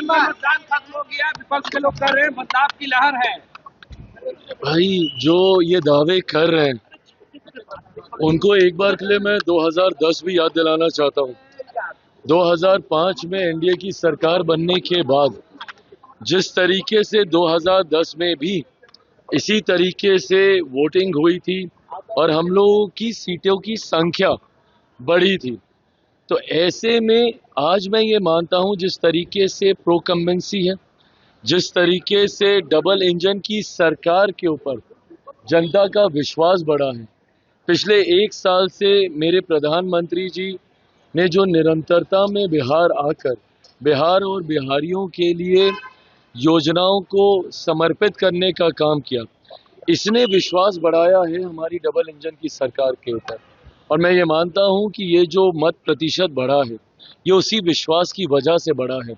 मतदान खत्म हो गया, विपक्ष के लोग कर रहे हैं बदलाव की लहर है। भाई जो ये दावे कर रहे हैं उनको एक बार के लिए मैं 2010 भी याद दिलाना चाहता हूँ। 2005 में एनडीए की सरकार बनने के बाद जिस तरीके से 2010 में भी इसी तरीके से वोटिंग हुई थी और हम लोगों की सीटों की संख्या बढ़ी थी, तो ऐसे में आज मैं ये मानता हूं जिस तरीके से प्रोकम्बेंसी है, जिस तरीके से डबल इंजन की सरकार के ऊपर जनता का विश्वास बढ़ा है, पिछले एक साल से मेरे प्रधानमंत्री जी ने जो निरंतरता में बिहार आकर बिहार और बिहारियों के लिए योजनाओं को समर्पित करने का काम किया, इसने विश्वास बढ़ाया है हमारी डबल इंजन की सरकार के ऊपर। और मैं ये मानता हूं कि ये जो मत प्रतिशत बढ़ा है ये उसी विश्वास की वजह से बढ़ा है।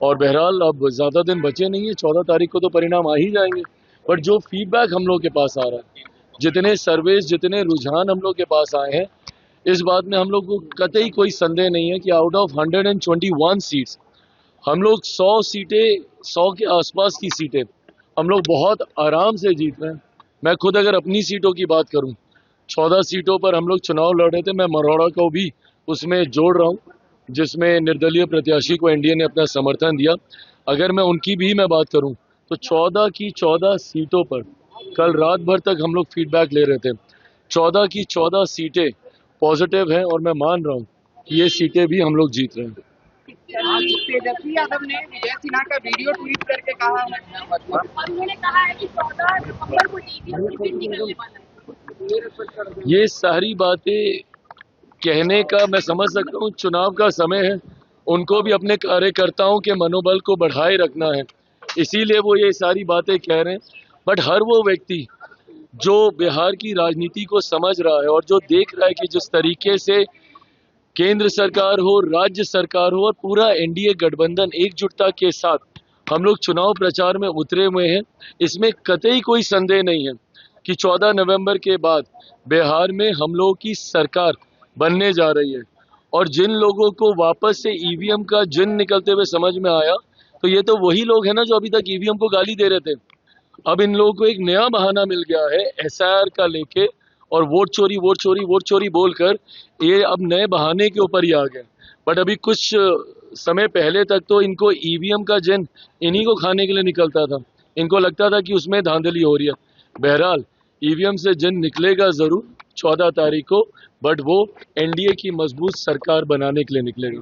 और बहरहाल अब ज़्यादा दिन बचे नहीं है, 14 तारीख को तो परिणाम आ ही जाएंगे। बट जो फीडबैक हम लोग के पास आ रहा है, जितने सर्वेस, जितने रुझान हम लोग के पास आए हैं, इस बात में हम लोग को कतई कोई संदेह नहीं है कि आउट ऑफ 121 सीट्स हम लोग 100 सीटें, 100 के आसपास की सीटें हम लोग बहुत आराम से जीत रहे हैं। मैं खुद अगर अपनी सीटों की बात करूं, 14 सीटों पर हम लोग चुनाव लड़ रहे थे, मैं मरौड़ा को भी उसमें जोड़ रहा हूं, जिसमें निर्दलीय प्रत्याशी को एनडीए ने अपना समर्थन दिया। अगर मैं उनकी भी मैं बात करूं तो 14 की 14 सीटों पर कल रात भर तक हम लोग फीडबैक ले रहे थे, 14 की 14 सीटें पॉजिटिव हैं और मैं मान रहा हूं कि ये सीटें भी हम लोग जीत रहे हैं। आज तेजस्वी यादव ने विजय सिन्हा का वीडियो ट्वीट करके कहा है और उन्होंने कहा है कि 14 नवंबर को ईवीएम की प्रिंटिंग निकलने वाला है। ये सारी बातें कहने का मैं समझ सकता हूँ, चुनाव का समय है, उनको भी अपने कार्यकर्ताओं के मनोबल को बढ़ाए रखना है, इसीलिए वो ये सारी बातें कह रहे हैं। बट हर वो व्यक्ति जो बिहार की राजनीति को समझ रहा है और जो देख रहा है कि जिस तरीके से केंद्र सरकार हो, राज्य सरकार हो और पूरा एनडीए गठबंधन एकजुटता के साथ हम लोग चुनाव प्रचार में उतरे हुए हैं, इसमें कतई कोई संदेह नहीं है कि 14 नवंबर के बाद बिहार में हम लोगों की सरकार बनने जा रही है। और जिन लोगों को वापस से ईवीएम का जिन निकलते हुए समझ में आया, तो ये तो वही लोग हैं ना जो अभी तक ईवीएम को गाली दे रहे थे। अब इन लोगों को एक नया बहाना मिल गया है एसआईआर का लेके, और वोट चोरी वोट चोरी वोट चोरी बोलकर ये अब नए बहाने के ऊपर ही आ गए। बट अभी कुछ समय पहले तक तो इनको ईवीएम का जिन इन्हीं को खाने के लिए निकलता था, इनको लगता था कि उसमें धांधली हो रही है। बहरहाल ईवीएम से जिन निकलेगा जरूर 14 तारीख को, बट वो एनडीए की मजबूत सरकार बनाने के लिए निकलेगा।